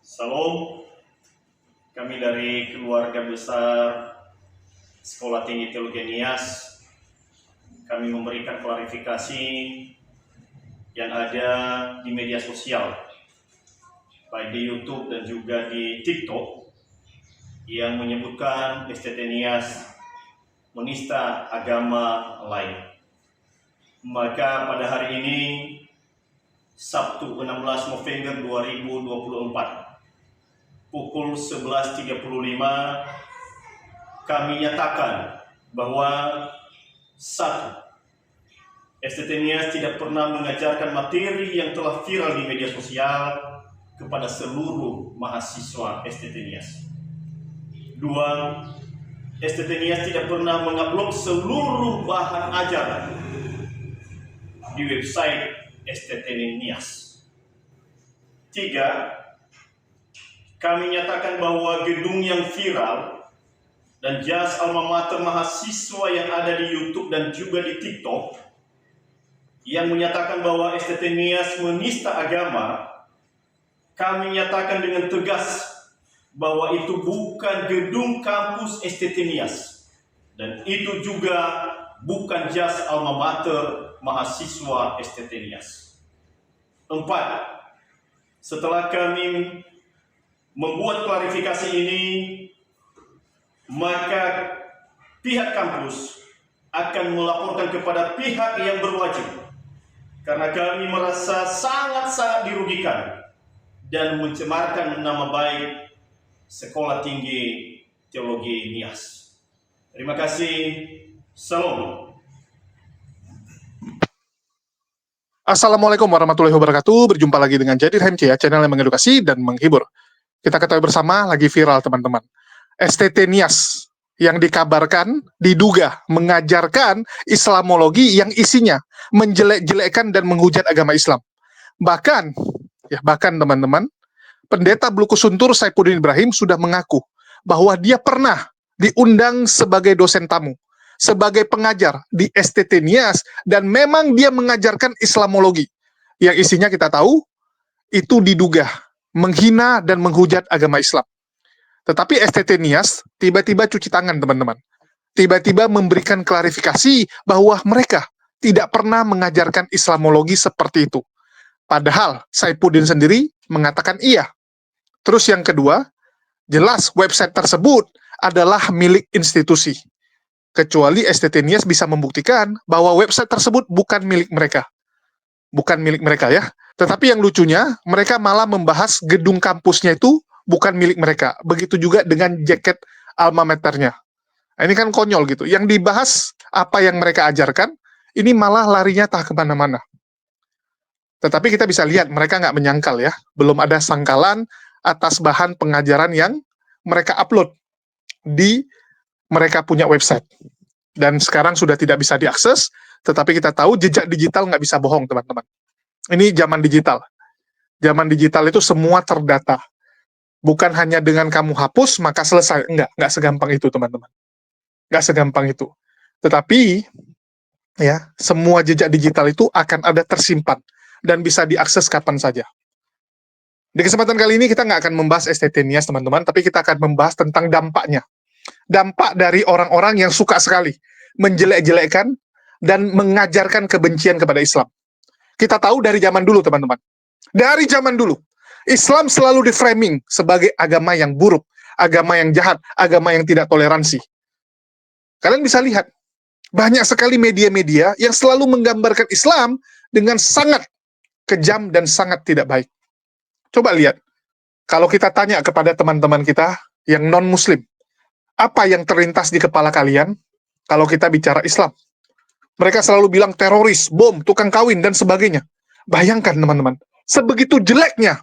Salam, kami dari keluarga besar Sekolah Tinggi Teologi Nias. Kami memberikan klarifikasi yang ada di media sosial, baik di YouTube dan juga di TikTok, yang menyebutkan STT Nias menista agama lain. Maka pada hari ini, Sabtu 16 November 2024, pukul 11.35, kami nyatakan bahwa satu, STT Nias tidak pernah mengajarkan materi yang telah viral di media sosial kepada seluruh mahasiswa STT Nias. Dua, STT Nias tidak pernah mengupload seluruh bahan ajaran di website STT Nias. Tiga, kami nyatakan bahwa gedung yang viral dan jas alma mater mahasiswa yang ada di YouTube dan juga di TikTok yang menyatakan bahwa STT Nias menista agama, kami nyatakan dengan tegas bahwa itu bukan gedung kampus STT Nias dan itu juga bukan jas alma mater mahasiswa STT Nias. Empat, setelah kami membuat klarifikasi ini, maka pihak kampus akan melaporkan kepada pihak yang berwajib karena kami merasa sangat-sangat dirugikan dan mencemarkan nama baik Sekolah Tinggi Teologi Nias. Terima kasih. Salam. Assalamualaikum warahmatullahi wabarakatuh. Berjumpa lagi dengan Jadir HMC, channel yang mengedukasi dan menghibur. Kita ketahui bersama lagi viral, teman-teman. STT Nias yang dikabarkan diduga mengajarkan Islamologi yang isinya menjelek-jelekkan dan menghujat agama Islam. Bahkan teman-teman, Pendeta Blukusuntur Saifuddin Ibrahim sudah mengaku bahwa dia pernah diundang sebagai dosen tamu, sebagai pengajar di STT Nias, dan memang dia mengajarkan Islamologi yang isinya kita tahu itu diduga menghina dan menghujat agama Islam. Tetapi STT Nias tiba-tiba cuci tangan, teman-teman. Tiba-tiba memberikan klarifikasi bahwa mereka tidak pernah mengajarkan Islamologi seperti itu. Padahal Saifuddin sendiri mengatakan iya. Terus yang kedua, jelas website tersebut adalah milik institusi. Kecuali STT Nias bisa membuktikan bahwa website tersebut bukan milik mereka. Bukan milik mereka ya. Tetapi yang lucunya, mereka malah membahas gedung kampusnya itu bukan milik mereka. Begitu juga dengan jaket alma maternya. Nah, ini kan konyol gitu. Yang dibahas apa yang mereka ajarkan, ini malah larinya tak kemana-mana. Tetapi kita bisa lihat mereka nggak menyangkal ya. Belum ada sangkalan atas bahan pengajaran yang mereka upload di mereka punya website. Dan sekarang sudah tidak bisa diakses, tetapi kita tahu jejak digital nggak bisa bohong, teman-teman. Ini zaman digital. Zaman digital itu semua terdata. Bukan hanya dengan kamu hapus, maka selesai. Nggak segampang itu, teman-teman. Nggak segampang itu. Tetapi, ya, semua jejak digital itu akan ada tersimpan dan bisa diakses kapan saja. Di kesempatan kali ini kita nggak akan membahas STT Nias, teman-teman, tapi kita akan membahas tentang dampaknya. Dampak dari orang-orang yang suka sekali menjelek-jelekkan dan mengajarkan kebencian kepada Islam. Kita tahu dari zaman dulu, teman-teman. Dari zaman dulu, Islam selalu di-framing sebagai agama yang buruk, agama yang jahat, agama yang tidak toleransi. Kalian bisa lihat, banyak sekali media-media yang selalu menggambarkan Islam dengan sangat kejam dan sangat tidak baik. Coba lihat, kalau kita tanya kepada teman-teman kita yang non-muslim, apa yang terlintas di kepala kalian kalau kita bicara Islam? Mereka selalu bilang teroris, bom, tukang kawin, dan sebagainya. Bayangkan, teman-teman, sebegitu jeleknya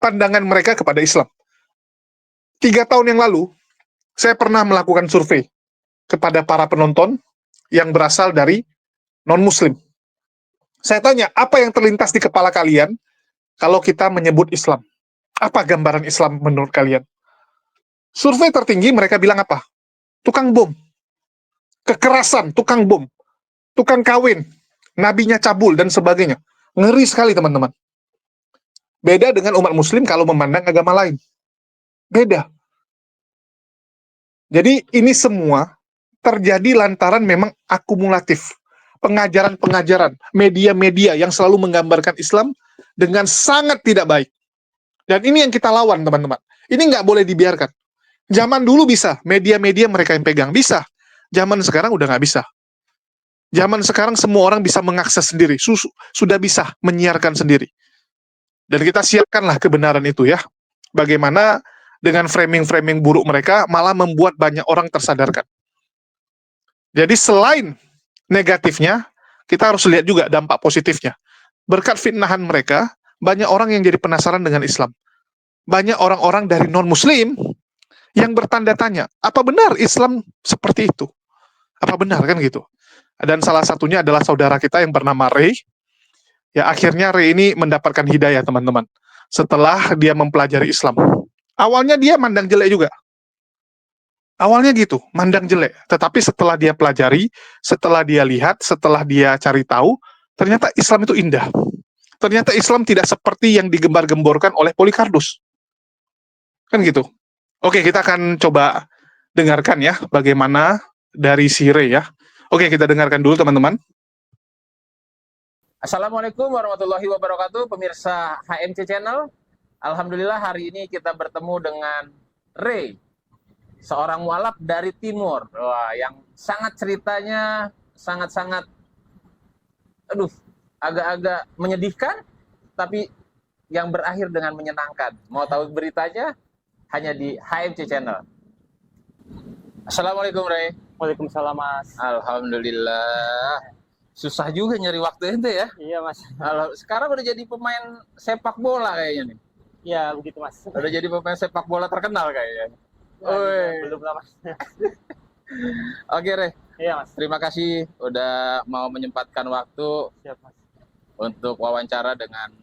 pandangan mereka kepada Islam. 3 tahun yang lalu, saya pernah melakukan survei kepada para penonton yang berasal dari non-muslim. Saya tanya, apa yang terlintas di kepala kalian kalau kita menyebut Islam? Apa gambaran Islam menurut kalian? Survei tertinggi mereka bilang apa? Tukang bom. Kekerasan, tukang bom. Tukang kawin. Nabinya cabul, dan sebagainya. Ngeri sekali, teman-teman. Beda dengan umat muslim kalau memandang agama lain. Beda. Jadi ini semua terjadi lantaran memang akumulatif. Pengajaran-pengajaran, media-media yang selalu menggambarkan Islam dengan sangat tidak baik. Dan ini yang kita lawan, teman-teman. Ini nggak boleh dibiarkan. Zaman dulu bisa, media-media mereka yang pegang. Bisa. Zaman sekarang udah nggak bisa. Zaman sekarang semua orang bisa mengakses sendiri. Sudah bisa menyiarkan sendiri. Dan kita siapkanlah kebenaran itu ya. Bagaimana dengan framing-framing buruk mereka malah membuat banyak orang tersadarkan. Jadi selain negatifnya, kita harus lihat juga dampak positifnya. Berkat fitnahan mereka, banyak orang yang jadi penasaran dengan Islam. Banyak orang-orang dari non-muslim yang bertanda tanya, apa benar Islam seperti itu? Apa benar kan gitu? Dan salah satunya adalah saudara kita yang bernama Ray. Ya akhirnya Ray ini mendapatkan hidayah, teman-teman. Setelah dia mempelajari Islam. Awalnya dia mandang jelek juga. Awalnya gitu, mandang jelek. Tetapi setelah dia pelajari, setelah dia lihat, setelah dia cari tahu, ternyata Islam itu indah. Ternyata Islam tidak seperti yang digembar-gemborkan oleh Polycarpus. Kan gitu. Oke, kita akan coba dengarkan ya, bagaimana dari si Ray ya. Oke, kita dengarkan dulu teman-teman. Assalamualaikum warahmatullahi wabarakatuh, pemirsa HMC Channel. Alhamdulillah hari ini kita bertemu dengan Ray, seorang mualaf dari timur. Wah, yang sangat ceritanya sangat-sangat agak-agak menyedihkan, tapi yang berakhir dengan menyenangkan. Mau tahu beritanya? Hanya di HMC Channel. Assalamualaikum Ray. Waalaikumsalam Mas. Alhamdulillah. Susah juga nyari waktu ente ya. Iya Mas. Sekarang udah jadi pemain sepak bola kayaknya nih. Iya begitu Mas. Udah jadi pemain sepak bola terkenal kayaknya. Belum lah Mas. Oke Re, Iya Mas. terima kasih udah mau menyempatkan waktu Siap Mas. untuk wawancara dengan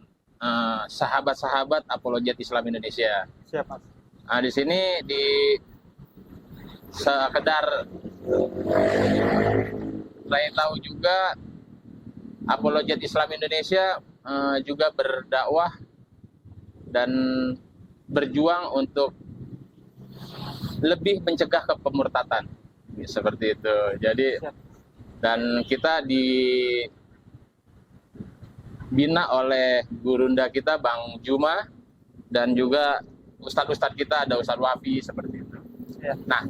sahabat-sahabat apologet Islam Indonesia. Siap Mas. Nah di sini di sekedar saya tahu juga apologet Islam Indonesia juga berdakwah dan berjuang untuk lebih mencegah kepemurtatan seperti itu. Jadi dan kita dibina oleh gurunda kita Bang Juma dan juga ustadz-ustadz kita, ada Ustadz Wafi seperti itu. Ya. Nah,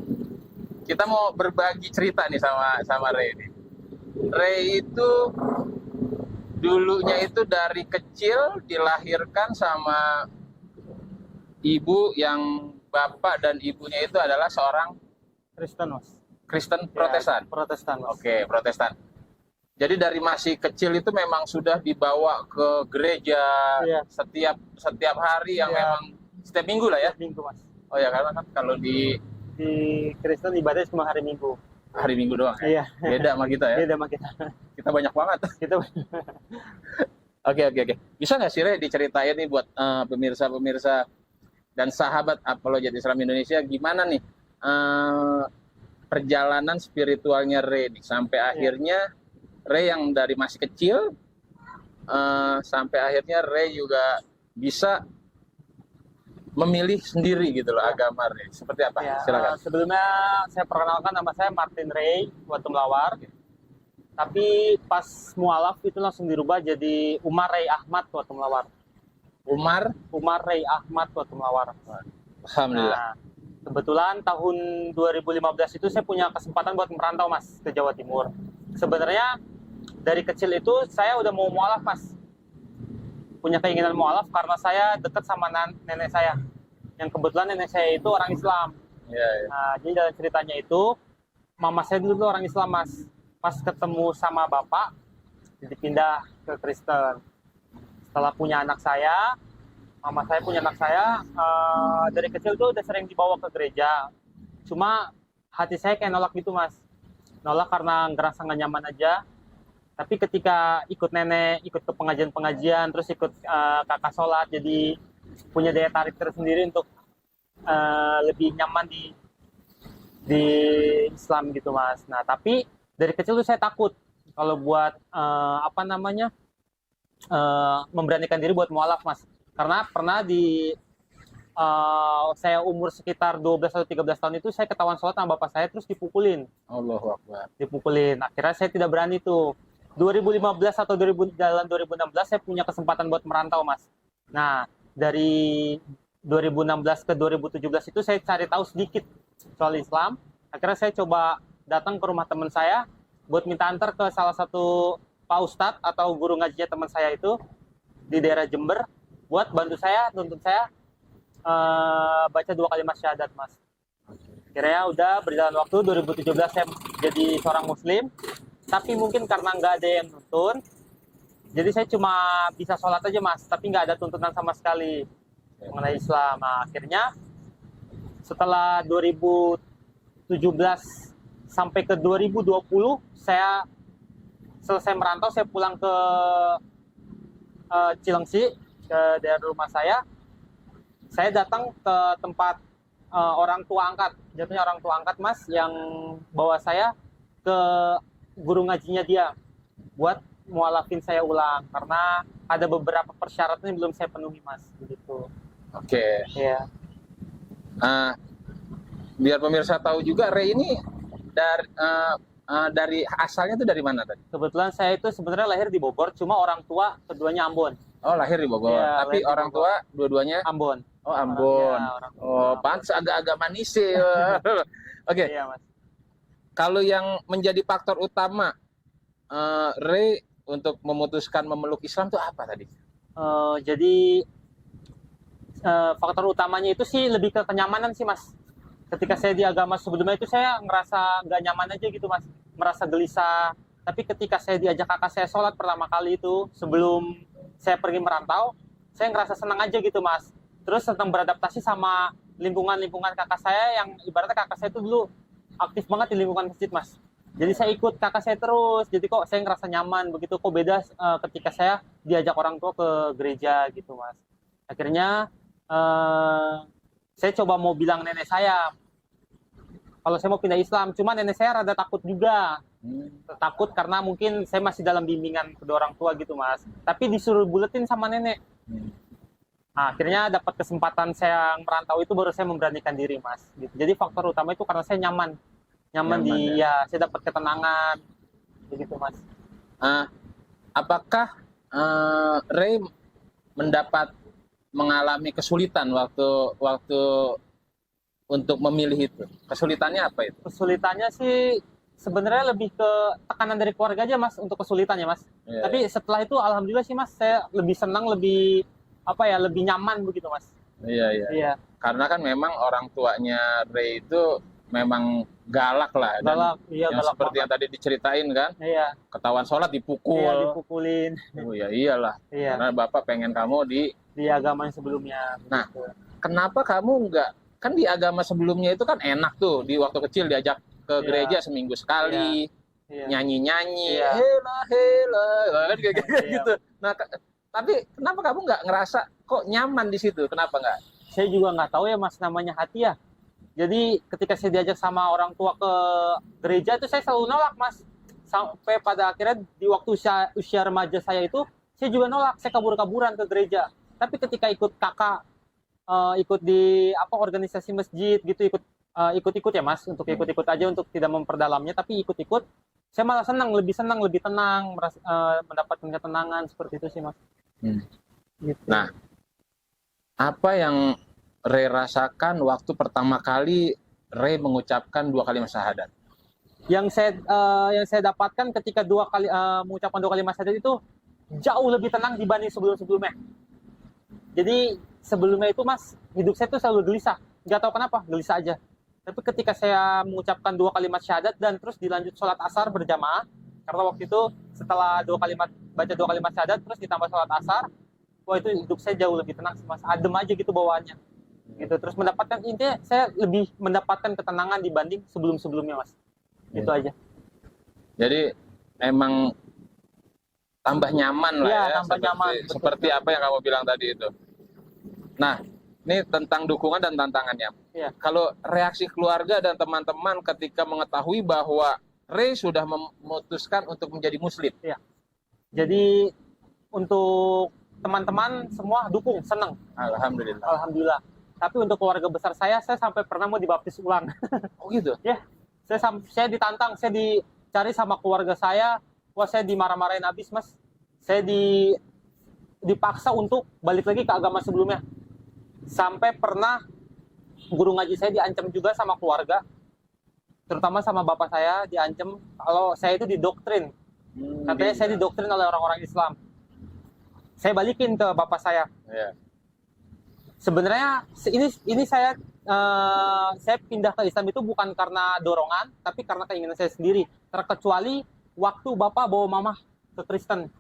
kita mau berbagi cerita nih sama Ray ini. Ray itu dulunya itu dari kecil dilahirkan sama ibu yang bapak dan ibunya itu adalah seorang Kristen Mas. Kristen Ya, Protestan. Protestan Mas. Oke, Protestan. Jadi dari masih kecil itu memang sudah dibawa ke gereja Iya. setiap hari yang Iya. memang setiap minggu lah ya. Minggu Mas. Oh ya, karena kan kalau di Di Kristen ibadah cuma hari Minggu. hari Minggu doang ya. Iya. Beda sama kita ya. Beda sama kita. Kita banyak banget. Kita Oke. Bisa nggak sih Re diceritain nih buat pemirsa-pemirsa dan sahabat apologet Islam Indonesia gimana nih perjalanan spiritualnya Ray nih sampai akhirnya Ray yang dari masih kecil sampai akhirnya Ray juga bisa memilih sendiri gitu loh agama Ray. Seperti apa? ya, Silakan. sebelumnya saya perkenalkan, nama saya Martin Ray Watu Melawar. Tapi pas mualaf itu langsung dirubah jadi Umar Ray Ahmad Watu Melawar. Umar Ray Ahmad Watu Melawar. Alhamdulillah. Nah, kebetulan tahun 2015 itu saya punya kesempatan buat merantau Mas ke Jawa Timur. Sebenarnya dari kecil itu saya udah mau mualaf Mas. Punya keinginan mualaf karena saya dekat sama nenek saya. Yang kebetulan nenek saya itu orang Islam. Ya. Nah, jadi dalam ceritanya itu mama saya dulu orang Islam Mas. Pas ketemu sama bapak, jadi pindah ke Kristen. Setelah punya anak saya, mama saya punya anak saya, dari kecil tuh udah sering dibawa ke gereja. Cuma hati saya kayak nolak gitu Mas. Nolak karena ngerasa nggak nyaman aja. Tapi ketika ikut nenek, ikut ke pengajian-pengajian, terus ikut kakak sholat, jadi punya daya tarik tersendiri untuk lebih nyaman di Islam gitu Mas. Nah tapi dari kecil tuh saya takut kalau buat memberanikan diri buat mualaf Mas. Karena pernah saya umur sekitar 12 atau 13 tahun itu saya ketahuan sholat sama bapak saya terus dipukulin. Allahu Akbar. Dipukulin. Akhirnya saya tidak berani tuh. 2015 atau 2016 saya punya kesempatan buat merantau, Mas. Nah, dari 2016 ke 2017 itu saya cari tahu sedikit soal Islam. Akhirnya saya coba datang ke rumah teman saya buat minta antar ke salah satu Pak Ustadz atau guru ngajinya teman saya itu di daerah Jember buat bantu saya, nuntun saya baca 2 kalimat syahadat, Mas. Akhirnya udah berjalan waktu 2017 saya jadi seorang muslim, tapi mungkin karena nggak ada yang nuntun, jadi saya cuma bisa sholat aja, Mas, tapi nggak ada tuntunan sama sekali mengenai Islam. Nah, akhirnya setelah 2017 sampai ke 2020 saya selesai merantau, saya pulang ke Cilengsi, ke daerah rumah saya datang ke tempat orang tua angkat, jatuhnya orang tua angkat, Mas, yang bawa saya ke guru ngajinya dia buat mualafin saya ulang karena ada beberapa persyaratan yang belum saya penuhi, Mas, begitu. Oke. Iya. Biar pemirsa tahu juga, Ray ini dari asalnya itu dari mana tadi? Kebetulan saya itu sebenarnya lahir di Bogor, cuma orang tua keduanya Ambon. Oh, lahir di Bogor. Iya, Tapi lahir di orang Bogor. tua dua-duanya Ambon. oh Ambon. Iya, orang tua Oh, Ambon. pantes agak-agak manis sih. Oke. Iya, Mas. Kalau yang menjadi faktor utama Ray untuk memutuskan memeluk Islam itu apa tadi? Jadi faktor utamanya itu sih lebih ke kenyamanan sih, Mas. Ketika saya di agama sebelumnya itu saya ngerasa nggak nyaman aja gitu, Mas, merasa gelisah. Tapi ketika saya diajak kakak saya sholat pertama kali itu sebelum saya pergi merantau, saya ngerasa senang aja gitu, Mas. Terus senang beradaptasi sama lingkungan kakak saya yang ibaratnya kakak saya itu dulu aktif banget di lingkungan masjid, Mas. Jadi saya ikut kakak saya terus, jadi kok saya ngerasa nyaman begitu. Kok beda ketika saya diajak orang tua ke gereja gitu, Mas. Akhirnya saya coba mau bilang nenek saya kalau saya mau pindah Islam, cuma nenek saya rada takut juga. Takut karena mungkin saya masih dalam bimbingan kedua orang tua gitu, Mas. Tapi disuruh buletin sama nenek. Nah, akhirnya dapat kesempatan saya merantau itu baru saya memberanikan diri, Mas. Gitu. Jadi faktor utama itu karena saya nyaman di ya, saya dapat ketenangan begitu, Mas. Apakah Ray mengalami kesulitan waktu untuk memilih itu? Kesulitannya apa itu? Kesulitannya sih sebenarnya lebih ke tekanan dari keluarga aja, Mas, untuk kesulitannya, Mas. Iya, Tapi setelah itu alhamdulillah sih, Mas, saya lebih senang, lebih lebih nyaman begitu, Mas. Iya. Karena kan memang orang tuanya Ray itu memang galak lah. Galak, iya, yang galak seperti banget. yang tadi diceritain kan, Iya, ketahuan sholat dipukul. iya, dipukulin. Oh ya iyalah. Iya, Karena bapak pengen kamu di agama yang sebelumnya. Nah, begitu. kenapa kamu nggak, kan di agama sebelumnya itu kan enak tuh, di waktu kecil diajak ke Iya. gereja seminggu sekali, Iya. nyanyi-nyanyi, Iya. hela kan kayak Iya. gitu. Nah, tapi kenapa kamu nggak ngerasa kok nyaman di situ? Kenapa nggak? Saya juga nggak tahu ya, Mas, namanya hati ya. Jadi ketika saya diajak sama orang tua ke gereja itu saya selalu nolak, Mas. Sampai pada akhirnya di waktu usia remaja saya itu saya juga nolak, saya kabur-kaburan ke gereja. Tapi ketika ikut kakak ikut di organisasi masjid gitu, ikut-ikut ya, Mas, untuk ikut-ikut aja untuk tidak memperdalamnya, tapi ikut-ikut saya malah lebih senang, lebih tenang, mendapatkan ketenangan seperti itu sih, Mas. Gitu. Nah, apa yang Ray rasakan waktu pertama kali Ray mengucapkan 2 kalimat syahadat? Yang saya dapatkan ketika mengucapkan 2 kalimat syahadat itu jauh lebih tenang dibanding sebelumnya. Jadi sebelumnya itu, Mas, hidup saya tuh selalu gelisah. Nggak tahu kenapa, gelisah aja. Tapi ketika saya mengucapkan 2 kalimat syahadat dan terus dilanjut sholat asar berjamaah, karena waktu itu setelah baca 2 kalimat syahadat terus ditambah sholat asar, wah itu hidup saya jauh lebih tenang, Mas. Adem aja gitu bawaannya. Gitu. Terus intinya saya lebih mendapatkan ketenangan dibanding sebelumnya, Mas. Gitu aja. Jadi emang tambah nyaman lah Iya, ya, tambah nyaman. seperti apa yang kamu bilang tadi itu. Nah, ini tentang dukungan dan tantangannya. Iya. Kalau reaksi keluarga dan teman-teman ketika mengetahui bahwa Ray sudah memutuskan untuk menjadi muslim. Jadi untuk teman-teman semua dukung, seneng. Alhamdulillah. Alhamdulillah. Tapi untuk keluarga besar saya sampai pernah mau dibaptis ulang. Oh gitu. Ya, saya ditantang, saya dicari sama keluarga saya, wah saya dimarah-marahin habis mas. Saya dipaksa untuk balik lagi ke agama sebelumnya. Sampai pernah guru ngaji saya diancam juga sama keluarga, terutama sama bapak saya diancam kalau saya itu didoktrin. Katanya saya didoktrin oleh orang-orang Islam. Saya balikin ke bapak saya. Ya. Sebenarnya ini saya pindah ke Islam itu bukan karena dorongan, tapi karena keinginan saya sendiri. Terkecuali waktu bapak bawa mama ke Kristen,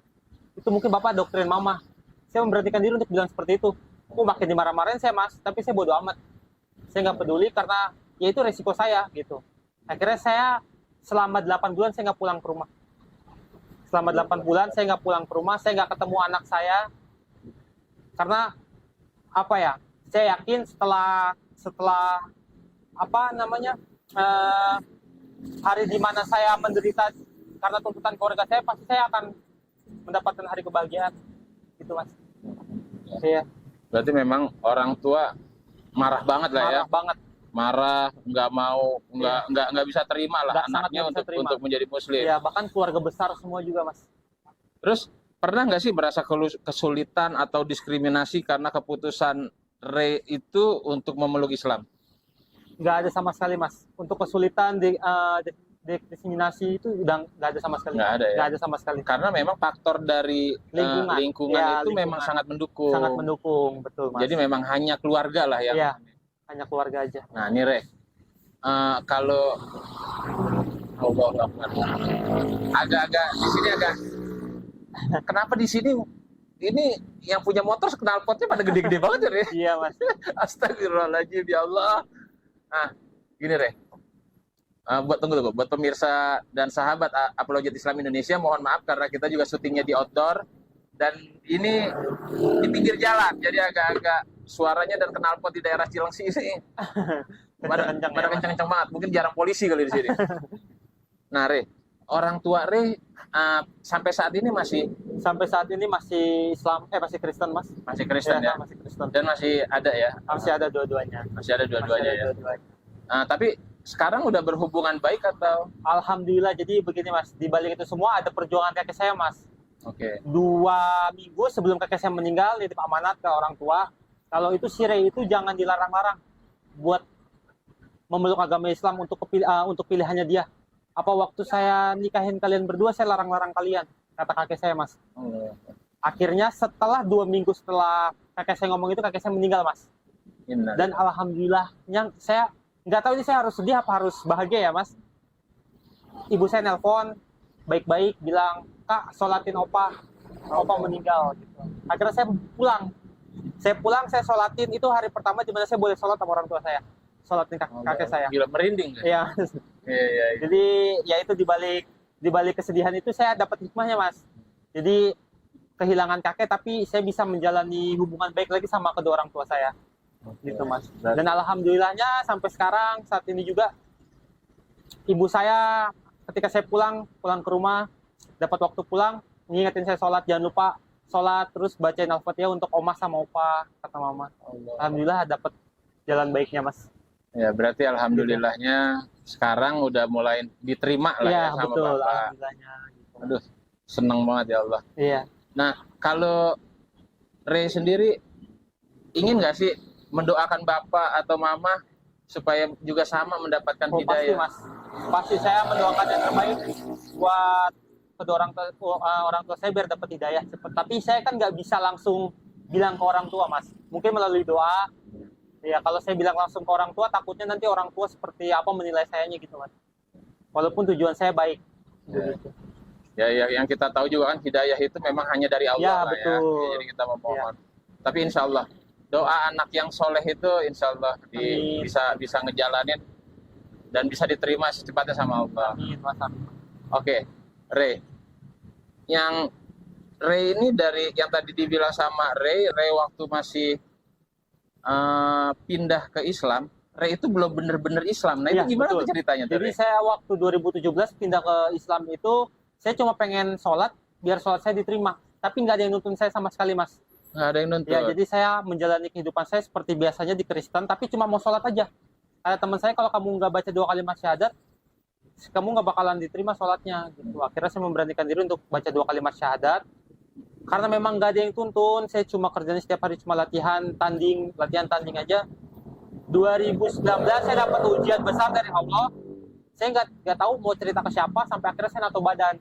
itu mungkin bapak doktrin mama. Saya memberanikan diri untuk bilang seperti itu. Makin dimarah-marahin saya mas, tapi saya bodo amat. Saya nggak peduli karena ya itu resiko saya gitu. Akhirnya saya selama 8 bulan saya nggak pulang ke rumah. Selama 8 bulan saya nggak pulang ke rumah, saya nggak ketemu anak saya. Karena apa ya? Saya yakin setelah hari di mana saya menderita karena tuntutan keluarga saya, pasti saya akan mendapatkan hari kebahagiaan. Gitu mas. Iya. Berarti memang orang tua marah banget lah ya. Marah banget. Marah, nggak mau, nggak bisa terima lah Sangat anaknya nggak bisa terima. untuk menjadi muslim. Ya bahkan keluarga besar semua juga mas. Terus pernah nggak sih merasa kesulitan atau diskriminasi karena keputusan Ray itu untuk memeluk Islam? Nggak ada sama sekali mas. Untuk kesulitan diskriminasi itu udah nggak ada sama sekali. Nggak ada ya? Nggak ada sama sekali. Karena memang faktor dari lingkungan Ya, itu lingkungan. memang sangat mendukung. Sangat mendukung, betul mas. Jadi memang hanya keluarga lah ya. Iya, hanya keluarga aja. Nah ini Ray, kalau agak-agak di sini kenapa di sini ini yang punya motor knalpotnya pada gede-gede banget ya Ray? Iya mas. Astagfirullahaladzim ya Allah. Nah gini Ray, buat pemirsa dan sahabat Apologet Islam Indonesia, mohon maaf karena kita juga syutingnya di outdoor dan ini di pinggir jalan, jadi agak-agak suaranya dan knalpot di daerah Cilengsi ini pada kencang-kencang banget, mungkin jarang polisi kali di sini. Nah Ray, orang tua Ray sampai saat ini masih Islam, masih Kristen mas. Masih Kristen ya? Masih Kristen. Dan masih ada ya? Masih ada dua-duanya. Masih ada dua-duanya ya? Tapi sekarang udah berhubungan baik atau? Alhamdulillah, jadi begini mas, di balik itu semua ada perjuangan kakek saya mas. Oke. 2 minggu sebelum kakek saya meninggal, nitip amanat ke orang tua, kalau itu si Ray itu jangan dilarang-larang buat memeluk agama Islam untuk pilihannya dia. Apa waktu saya nikahin kalian berdua, saya larang-larang kalian, kata kakek saya mas. Akhirnya setelah 2 minggu setelah kakek saya ngomong itu, kakek saya meninggal mas. Dan alhamdulillahnya saya nggak tahu ini saya harus sedih apa harus bahagia ya mas. Ibu saya nelpon baik-baik bilang, kak sholatin opa meninggal gitu. Akhirnya saya pulang, saya sholatin. Itu hari pertama di mana saya boleh sholat sama orang tua saya, sholatin kakek saya. Gila, merinding kan? Iya. Iya. Jadi ya itu di balik kesedihan itu saya dapat hikmahnya mas. Jadi kehilangan kakek tapi saya bisa menjalani hubungan baik lagi sama kedua orang tua saya. Gitu mas. Dan alhamdulillahnya sampai sekarang saat ini juga ibu saya ketika saya pulang ke rumah, dapat waktu pulang ngingetin saya sholat, jangan lupa sholat, terus bacain Al-Fatihah untuk oma sama opa, kata mama. Alhamdulillah dapat jalan baiknya mas. Ya berarti alhamdulillahnya sekarang udah mulai diterima lah ya sama betul, Bapak. Alhamdulillahnya. Gitu. Aduh, seneng banget ya Allah. Iya. Nah kalau Ray sendiri ingin nggak sih mendoakan Bapak atau Mama supaya juga sama mendapatkan hidayah? Pasti mas, pasti saya mendoakan yang terbaik buat kedua orang tua saya biar dapat hidayah cepat. Tapi saya kan nggak bisa langsung bilang ke orang tua mas, mungkin melalui doa. Ya kalau saya bilang langsung ke orang tua, takutnya nanti orang tua seperti apa menilai sayanya gitu mas. Walaupun tujuan saya baik. Gitu. Ya, yang kita tahu juga kan hidayah itu memang hanya dari Allah lah betul. ya. Jadi kita memohon. Tapi insya Allah doa anak yang soleh itu insya Allah bisa ngejalanin dan bisa diterima secepatnya sama Allah. Amin, mas. Oke, Ray. Yang Ray ini dari yang tadi dibilang sama Ray waktu masih pindah ke Islam, Ray itu belum bener-bener Islam. Nah itu gimana tuh ceritanya? Jadi saya waktu 2017 pindah ke Islam itu, saya cuma pengen sholat, biar sholat saya diterima. Tapi nggak ada yang nuntun saya sama sekali mas. Nggak ada yang nuntut. Ya, jadi saya menjalani kehidupan saya seperti biasanya di Kristen, tapi cuma mau sholat aja. Ada teman saya, kalau kamu nggak baca 2 kalimat syahadat, kamu nggak bakalan diterima sholatnya. Gitu. Akhirnya saya memberanikan diri untuk baca 2 kalimat syahadat. Karena memang nggak ada yang tuntun, saya cuma kerjanya setiap hari cuma latihan tanding aja. 2019 saya dapat ujian besar dari Allah. Saya nggak tahu mau cerita ke siapa, sampai akhirnya saya nato badan.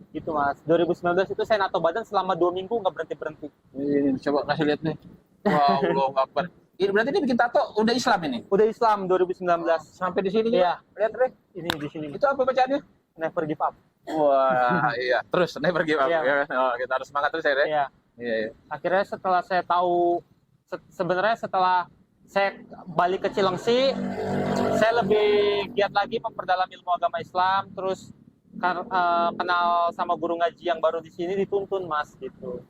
Gitu Mas. 2019 itu saya nato badan selama 2 minggu nggak berhenti. Ini coba kasih lihat nih. Wow, Allahu Akbar. Ini berarti ini bikin tato udah Islam ini. Udah Islam 2019. Sampai di sini Iya. juga. Lihat, Re. Ini di sini. Itu apa bacaannya? Never give up. Wah, iya. Terus never give up. Iya. Ya. Oh, kita harus semangat terus ya, Re. Iya. Iya, iya. Akhirnya setelah saya tahu, sebenarnya setelah saya balik ke Cilengsi, saya lebih giat lagi memperdalam ilmu agama Islam, terus kenal sama guru ngaji yang baru di sini, dituntun Mas gitu.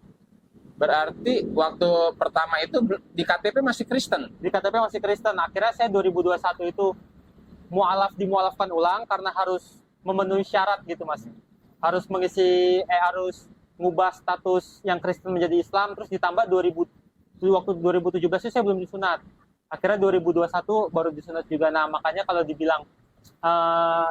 Berarti waktu pertama itu di KTP masih Kristen. Di KTP masih Kristen. Akhirnya saya 2021 itu dimualafkan ulang karena harus memenuhi syarat gitu Mas. Harus harus ngubah status yang Kristen menjadi Islam, terus ditambah waktu 2017 itu saya belum disunat. Akhirnya 2021 baru disunat juga. Nah, makanya kalau dibilang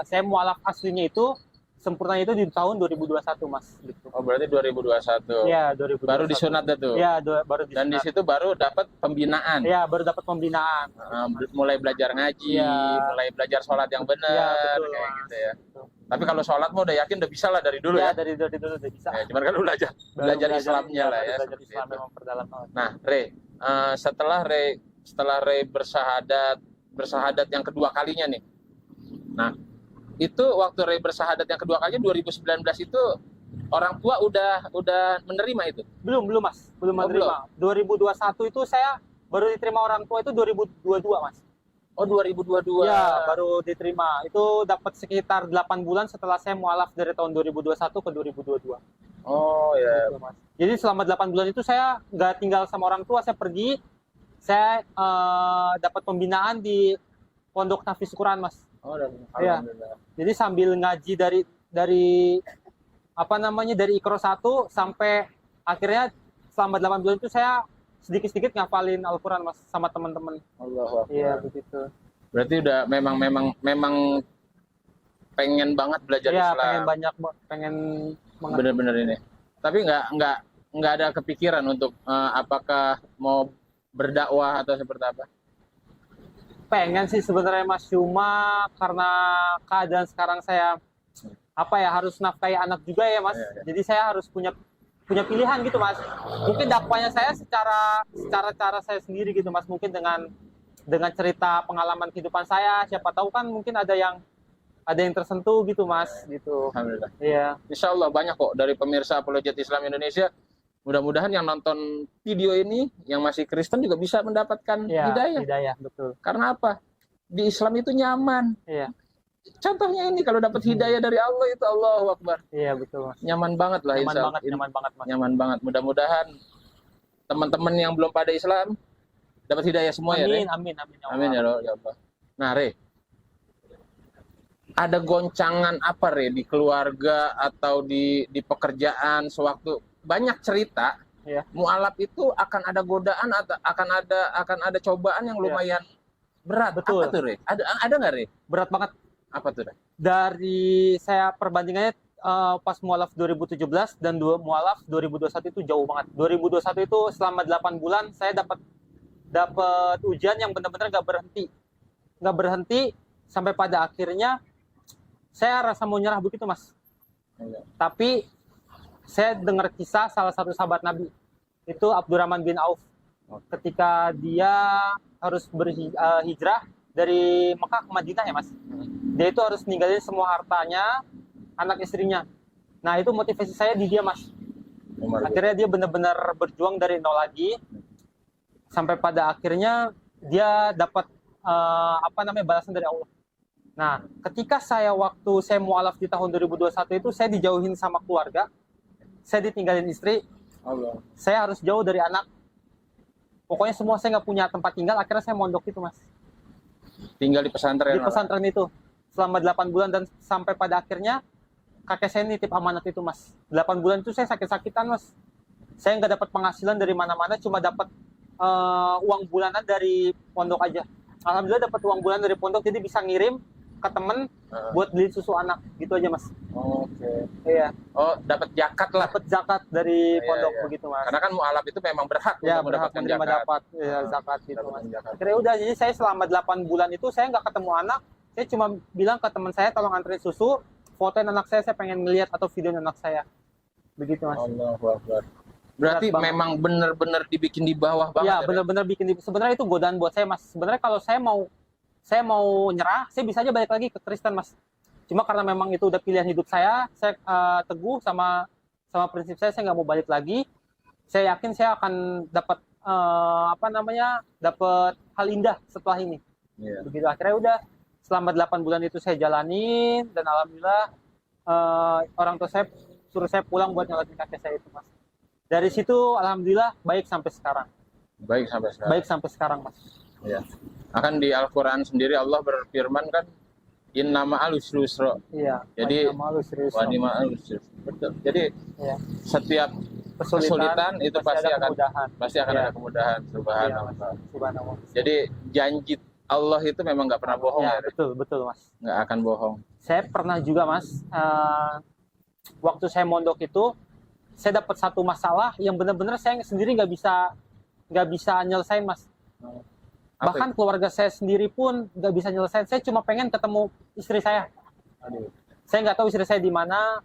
saya mualaf aslinya itu, sempurnanya itu di tahun 2021 Mas gitu. Oh, berarti 2021. Iya, 2021. Baru disunat dah tuh. Iya, baru disunat. Dan di situ baru dapat pembinaan. Iya, baru dapat pembinaan. Mulai belajar ngaji, Iya. mulai belajar sholat yang benar, Iya, betul, kayak Mas. gitu ya. Betul. Tapi kalau sholat mau udah yakin udah bisa lah dari dulu Iya, ya. dari dulu udah bisa. Ya, cuman kan lu belajar Islamnya lah ya. Belajar seperti Islam itu. memang perdalam banget. Nah, setelah Re bersahadat yang kedua kalinya nih. Nah, itu waktu Re bersahadat yang kedua kalinya 2019 itu orang tua udah menerima itu. Belum Mas, belum Oh, menerima. 2021 itu saya baru diterima orang tua itu 2022 Mas. Oh, 2022. Ya, baru diterima. Itu dapat sekitar 8 bulan setelah saya mualaf dari tahun 2021 ke 2022. Oh ya. Gitu, Mas. Jadi selama 8 bulan itu saya nggak tinggal sama orang tua, saya pergi. Saya dapat pembinaan di Pondok Tahfiz Quran, Mas. Oh, dan Iya. alhamdulillah. Jadi sambil ngaji dari Iqra 1 sampai akhirnya selama 8 bulan itu saya sedikit-sedikit ngafalin Al-Quran Mas sama teman-teman. Allahu Akbar. Iya, begitu. Berarti udah memang pengen banget belajar Iya, Islam. pengen banget. Bener-bener ini. Tapi nggak ada kepikiran untuk apakah mau berdakwah atau seperti apa? Pengen sih sebenarnya Mas, cuma karena keadaan sekarang saya harus nafkahi anak juga ya Mas. Iya. Jadi saya harus punya pilihan gitu Mas. Mungkin dakwahnya saya secara cara saya sendiri gitu Mas. Mungkin dengan cerita pengalaman kehidupan saya, siapa tahu kan mungkin ada yang tersentuh gitu Mas gitu. Alhamdulillah. Iya. Insya Allah banyak kok dari pemirsa Apologet Islam Indonesia. Mudah-mudahan yang nonton video ini yang masih Kristen juga bisa mendapatkan Iya, hidayah. betul. Karena apa? Di Islam itu nyaman. Iya. Contohnya ini kalau dapat hidayah dari Allah itu Allahu Akbar. Iya, betul Mas. Nyaman banget lah Nyaman insya banget, Allah. nyaman banget Mas. Nyaman banget. Mudah-mudahan teman-teman yang belum pada Islam dapat hidayah semua ya, Re. Amin. Amin ya Allah. Nah, Re, ada goncangan apa, Re, di keluarga atau di pekerjaan sewaktu banyak cerita? Iya. Mualaf itu akan ada godaan atau akan ada cobaan yang lumayan berat. Betul. Apa tuh, Re? Ada nggak, Re? Berat banget. Apa tuh, Re? Dari saya perbandingannya pas mualaf 2017 dan mualaf 2021 itu jauh banget. 2021 itu selama 8 bulan saya dapat ujian yang benar-benar nggak berhenti sampai pada akhirnya saya rasa mau nyerah begitu Mas. Iya. Tapi saya dengar kisah salah satu sahabat Nabi itu Abdurrahman bin Auf ketika dia harus berhijrah dari Mekah ke Madinah ya Mas. Dia itu harus ninggalin semua hartanya, anak istrinya. Nah itu motivasi saya di dia Mas. Akhirnya dia benar-benar berjuang dari nol lagi sampai pada akhirnya dia dapat balasan dari Allah. Nah ketika waktu saya mualaf di tahun 2021 itu saya dijauhin sama keluarga, saya ditinggalin istri, Allah. saya harus jauh dari anak. Pokoknya semua saya nggak punya tempat tinggal. Akhirnya saya mondok itu Mas. Tinggal di pesantren. Di pesantren itu selama 8 bulan dan sampai pada akhirnya kakek saya nitip amanat itu Mas. 8 bulan itu saya sakit-sakitan Mas. Saya nggak dapat penghasilan dari mana-mana, cuma dapat uang bulanan dari pondok aja. Alhamdulillah dapat uang bulanan dari pondok, jadi bisa ngirim ke temen buat beli susu anak gitu aja mas. Oke. Iya, Oh, dapat zakat lah. dapat zakat dari Iya, pondok iya. begitu mas. Karena kan mualaf itu memang berhak Ya untuk berhak mendapatkan menerima zakat. dapat ya, zakat gitu Dapatkan mas. zakat. Akhirnya udah, jadi saya selama 8 bulan itu saya nggak ketemu anak. Saya cuma bilang ke teman saya tolong anterin susu, fotoin anak saya pengen ngeliat atau videoin anak saya. Begitu mas. Allahu Akbar. Berarti Berat banget. memang benar-benar dibikin di bawah banget. Ya benar-benar bikin sebenarnya itu godaan buat saya mas. Sebenarnya kalau saya mau nyerah, saya bisa aja balik lagi ke Kristen mas. Cuma karena memang itu udah pilihan hidup saya teguh sama prinsip saya nggak mau balik lagi. Saya yakin saya akan dapat dapat hal indah setelah ini. Iya. Begitu akhirnya udah selama 8 bulan itu saya jalanin dan alhamdulillah orang tua saya suruh saya pulang buat nyolatin kakek saya itu mas. Dari situ alhamdulillah baik sampai sekarang. Baik sampai sekarang. Baik sampai sekarang mas. Iya. Akan di Al-Qur'an sendiri Allah berfirman kan innama al-usri yusra. Iya. Jadi, malu serius. Wa ni'mal usri. Betul. Jadi Iya. setiap kesulitan itu pasti ada akan kemudahan. Iya. ada kemudahan. Iya, Subhanallah. Mas. Subhanallah. Jadi janji Allah itu memang nggak pernah bohong Ya, ya. betul mas. Nggak akan bohong. Saya pernah juga mas, waktu saya mondok itu, saya dapat satu masalah yang benar-benar saya sendiri nggak bisa nyelesain mas. Apa Bahkan keluarga saya sendiri pun nggak bisa nyelesain. Saya cuma pengen ketemu istri saya. Aduh. Saya nggak tahu istri saya di mana,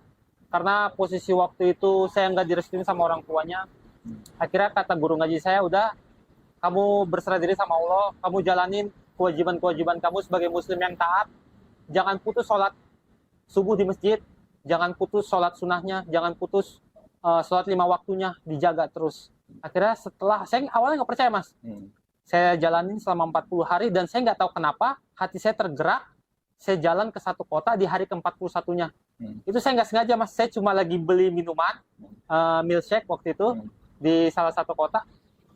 karena posisi waktu itu saya nggak direstuin sama orang tuanya. Akhirnya kata guru ngaji saya, udah kamu berserah diri sama Allah, kamu jalanin kewajiban-kewajiban kamu sebagai muslim yang taat. Jangan putus sholat subuh di masjid, jangan putus sholat sunnahnya, jangan putus sholat 5 waktunya, dijaga terus. Akhirnya setelah, saya awalnya nggak percaya mas, saya jalanin selama 40 hari dan saya nggak tahu kenapa hati saya tergerak, saya jalan ke satu kota di hari ke-41-nya. Itu saya nggak sengaja mas, saya cuma lagi beli minuman, milkshake waktu itu, di salah satu kota.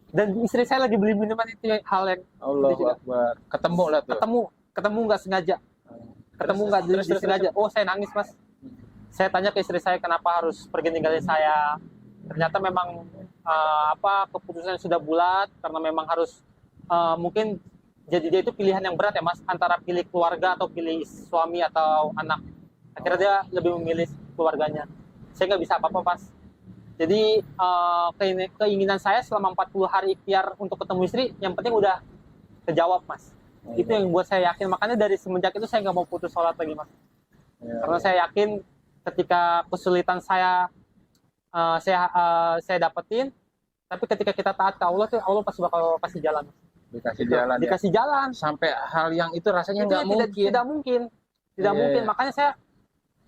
Dan istri saya lagi beli minuman, itu hal yang Allahu Akbar. Ketemu lah tuh. ketemu nggak sengaja, ketemu nggak disengaja. Oh saya nangis mas. Saya tanya ke istri saya kenapa harus pergi ninggalin saya. Ternyata memang keputusan sudah bulat, karena memang harus mungkin jadi dia itu pilihan yang berat ya mas, antara pilih keluarga atau pilih suami atau anak. Akhirnya dia lebih memilih keluarganya. Saya nggak bisa apa-apa pas. Jadi keinginan saya selama 40 hari ikhtiar untuk ketemu istri, yang penting udah kejawab mas. Itu yang buat saya yakin. Makanya dari semenjak itu saya nggak mau putus sholat lagi mas. Karena saya yakin ketika kesulitan saya dapetin, tapi ketika kita taat ke Allah tuh Allah pasti bakal kasih jalan. Dikasih jalan. Dikasih jalan. Sampai hal yang itu rasanya Itu nggak mungkin. Tidak mungkin. Tidak Iya, mungkin. iya. Makanya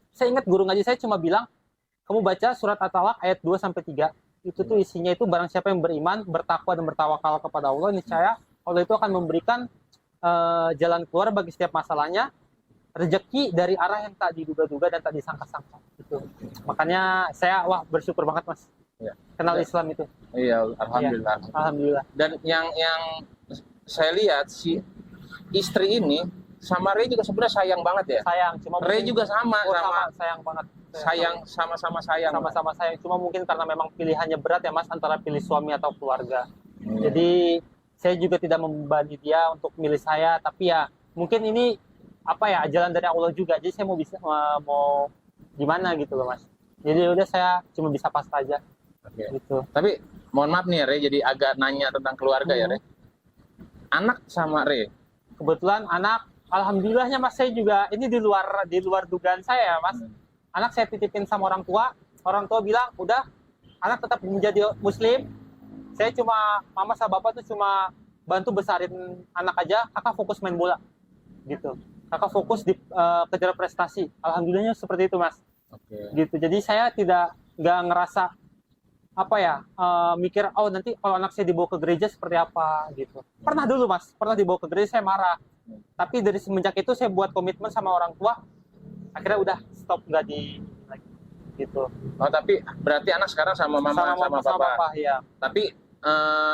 saya ingat guru ngaji saya cuma bilang, kamu baca surat At-Talaq ayat 2-3. Itu tuh isinya itu barang siapa yang beriman, bertakwa dan bertawakal kepada Allah, niscaya Allah itu akan memberikan jalan keluar bagi setiap masalahnya, rezeki dari arah yang tak diduga-duga dan tak disangka-sangka. Gitu. Makanya saya bersyukur banget mas. Iya. Kenal Islam itu. Iya, alhamdulillah. Alhamdulillah. Dan yang saya lihat si istri ini sama Ray juga sebenarnya sayang banget ya. Sayang, cuma Ray mungkin- juga sama sayang banget. sama-sama sayang. Sama-sama sayang. Cuma mungkin karena memang pilihannya berat ya mas, antara pilih suami atau keluarga. Hmm. Jadi saya juga tidak membebani dia untuk milih saya, tapi ya mungkin ini jalan dari Allah juga. Jadi saya mau gimana gitu loh mas. Jadi udah saya cuma bisa pasrah aja. Oke. Gitu. Tapi mohon maaf nih ya Ray, jadi agak nanya tentang keluarga ya Ray. Anak sama Ray. Kebetulan anak, alhamdulillahnya mas, saya juga ini di luar dugaan saya ya mas. Anak saya titipin sama orang tua bilang udah anak tetap menjadi muslim. Saya cuma, mama sama bapak tuh cuma bantu besarin anak aja, kakak fokus main bola gitu. Kakak fokus di kejar prestasi. Alhamdulillahnya seperti itu mas. Oke. Gitu. Jadi saya nggak ngerasa mikir nanti kalau anak saya dibawa ke gereja seperti apa gitu. Pernah dulu mas, pernah dibawa ke gereja saya marah. Tapi dari semenjak itu saya buat komitmen sama orang tua, akhirnya udah stop, nggak di lagi gitu. Oh, tapi berarti anak sekarang sama mama sama papa. Ya. Tapi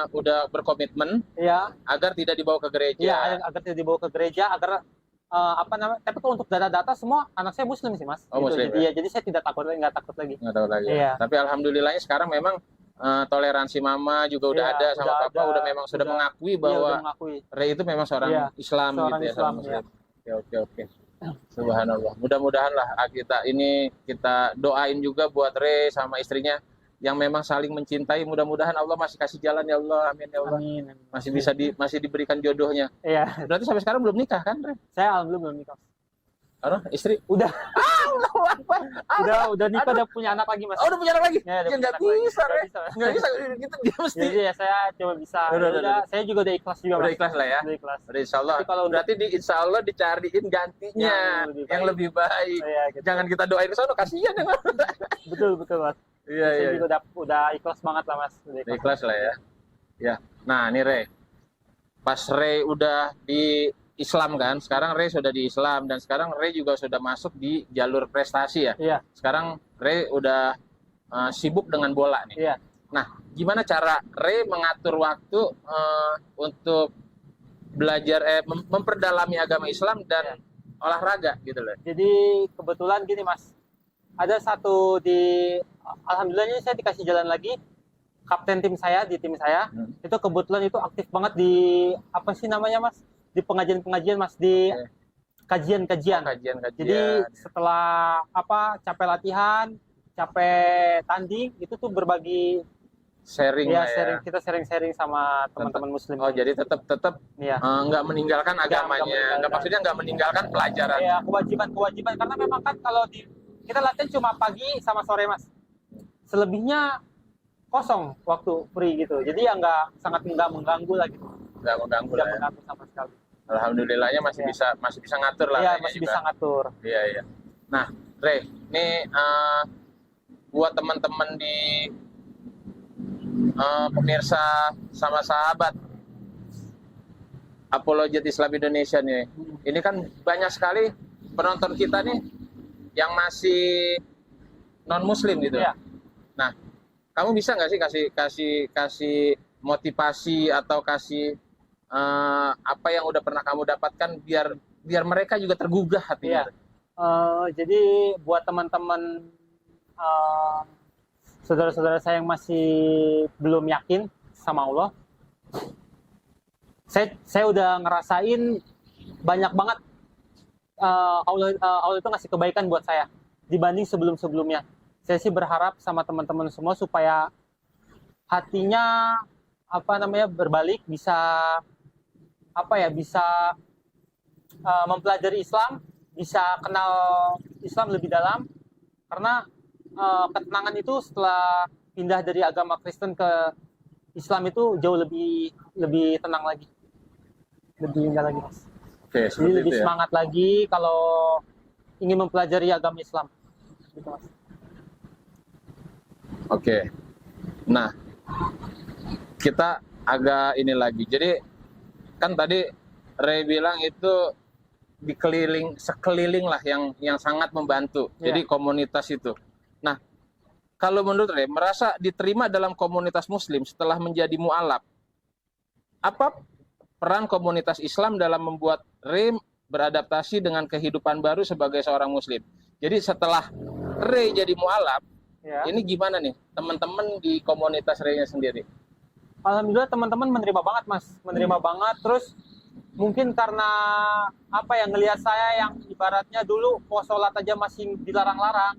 udah berkomitmen Ya, agar tidak dibawa ke gereja. ya, agar tidak dibawa ke gereja, agar tapi kalau untuk data-data semua anak saya muslim sih mas. Oh, muslim, Jadi, jadi saya tidak takut lagi, nggak takut lagi. Nggak tahu lagi. Iya. Tapi alhamdulillahnya sekarang memang toleransi mama juga udah Iya, ada sama udah papa, ada, udah memang sudah udah. mengakui Dia bahwa udah mengakui. Ray itu memang seorang Iya, Islam seorang gitu ya, Islam, seorang Muslim. Oke. Subhanallah. Mudah-mudahan lah kita doain juga buat Ray sama istrinya yang memang saling mencintai. Mudah-mudahan Allah masih kasih jalan ya Allah. Amin ya Allah. Amin. Masih diberikan jodohnya. Iya, Berarti sampai sekarang belum nikah kan, Ray? saya alhamdulillah belum nikah. Istri? Udah. Allahu Akbar. Udah nikah, udah punya anak lagi, Mas. Oh, udah punya anak lagi? Ya, udah Ya, punya nggak anak lagi. bisa, Ray. Nggak bisa. Nggak bisa gitu, dia mesti. Jadi ya saya cuma bisa. Udah. Saya juga udah ikhlas juga, Udah Mas. ikhlas lah ya. Udah ikhlas. Udah, insya Allah. Tapi kalau Berarti insya Allah dicariin gantinya Yang lebih baik. yang lebih baik. Iya, gitu. Jangan kita doain ke sana, kasihan ya, Mas. Betul, Mas. Iya. Saya juga udah ikhlas banget lah, Mas. Udah Udah ikhlas lah ya. Ya. Nah, ini Ray. Pas Ray udah di Islam kan, sekarang Ray sudah di Islam dan sekarang Ray juga sudah masuk di jalur prestasi ya. Iya. Sekarang Ray udah sibuk dengan bola nih. Iya. Nah, gimana cara Ray mengatur waktu untuk belajar memperdalami agama Islam dan olahraga gitu loh. Jadi kebetulan gini, Mas. Ada satu alhamdulillahnya saya dikasih jalan lagi. Kapten tim saya di tim saya itu kebetulan itu aktif banget di apa sih namanya, Mas? Di pengajian-pengajian, Mas, di kajian-kajian. Jadi setelah capek latihan, capek tanding, itu tuh berbagi sharing ya, lah ya. kita sharing sama teman-teman muslim. Oh, jadi tetap ya. nggak meninggalkan agamanya. Nggak, maksudnya nggak meninggalkan pelajaran. Ya, kewajiban karena memang kan kalau kita latihan cuma pagi sama sore, Mas. Selebihnya kosong waktu free gitu. Jadi ya nggak mengganggu lah gitu. Nggak mengganggu Nggak lah ya. mengganggu sama sekali. Alhamdulillahnya masih bisa ngatur lah. Iya, kayaknya masih juga. bisa ngatur. Iya. Nah, Ray, ini buat teman-teman di pemirsa sama sahabat Apologet Islam Indonesia nih. Ini kan banyak sekali penonton kita nih yang masih non Muslim gitu. Iya. Nah, kamu bisa nggak sih kasih motivasi atau kasih apa yang udah pernah kamu dapatkan biar mereka juga tergugah hatinya. Iya. Jadi buat teman-teman saudara-saudara saya yang masih belum yakin sama Allah, saya udah ngerasain banyak banget Allah itu ngasih kebaikan buat saya dibanding sebelum-sebelumnya. Saya sih berharap sama teman-teman semua supaya hatinya berbalik, bisa mempelajari Islam, bisa kenal Islam lebih dalam, karena ketenangan itu setelah pindah dari agama Kristen ke Islam itu jauh lebih tenang lagi, lebih indah lagi, Mas. Oke, Jadi lebih semangat lagi kalau ingin mempelajari agama Islam, gitu, Mas. Oke. Nah, kita agak ini lagi. Jadi kan tadi Ray bilang itu sekeliling lah yang sangat membantu. Yeah. Jadi komunitas itu. Nah, kalau menurut Ray merasa diterima dalam komunitas Muslim setelah menjadi mu'alaf, apa peran komunitas Islam dalam membuat Ray beradaptasi dengan kehidupan baru sebagai seorang Muslim? Jadi setelah Ray jadi mu'alaf, ini gimana nih teman-teman di komunitas Ray-nya sendiri? Alhamdulillah teman-teman menerima banget, Mas, menerima banget. Terus mungkin karena ngelihat saya yang ibaratnya dulu mau sholat aja masih dilarang-larang,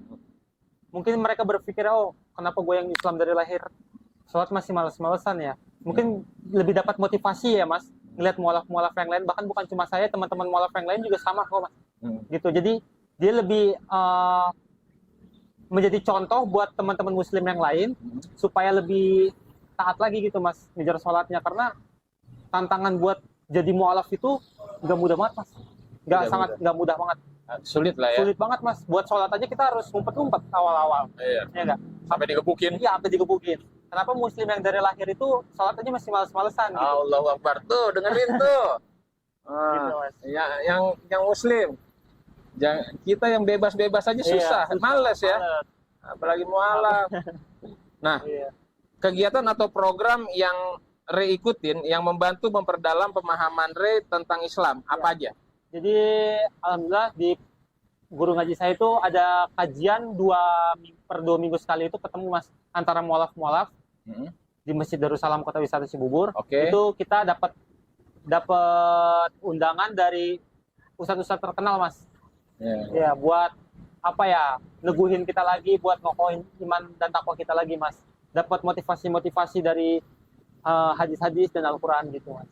mungkin mereka berpikir, oh kenapa gue yang Islam dari lahir sholat masih males-malesan ya. Mungkin lebih dapat motivasi ya, Mas, ngelihat mualaf-mualaf yang lain, bahkan bukan cuma saya, teman-teman mualaf yang lain juga sama kok, Mas. Gitu. Jadi dia lebih menjadi contoh buat teman-teman Muslim yang lain supaya lebih taat lagi gitu, Mas, ngejar sholatnya. Karena tantangan buat jadi mualaf itu nggak mudah banget, Mas. Nggak mudah banget. Sulit lah ya. Sulit banget, Mas. Buat sholat aja kita harus ngumpet-ngumpet awal-awal. Iya. Ya nggak? Sampai digebukin. Iya, sampai digebukin. Kenapa Muslim yang dari lahir itu sholat aja masih males-malesan gitu. Allahu Akbar, tuh dengerin tuh. Gitu, Mas. yang Muslim. Kita yang bebas-bebas aja susah, males ya. Apalagi mualaf. Nah, kegiatan atau program yang Ray ikutin yang membantu memperdalam pemahaman Ray tentang Islam apa aja? Jadi alhamdulillah di guru ngaji saya itu ada kajian 2 per 2 minggu sekali itu ketemu, Mas, antara mualaf-mualaf Hmm. di Masjid Darussalam Kota Wisata Cibubur. Oke. Itu kita dapat undangan dari ustadz-ustadz terkenal, Mas. Ya. Ya, buat apa ya? Neguhin kita lagi, buat ngokohin iman dan takwa kita lagi, Mas. Dapat motivasi-motivasi dari hadis-hadis dan Al-Qur'an gitu, Mas.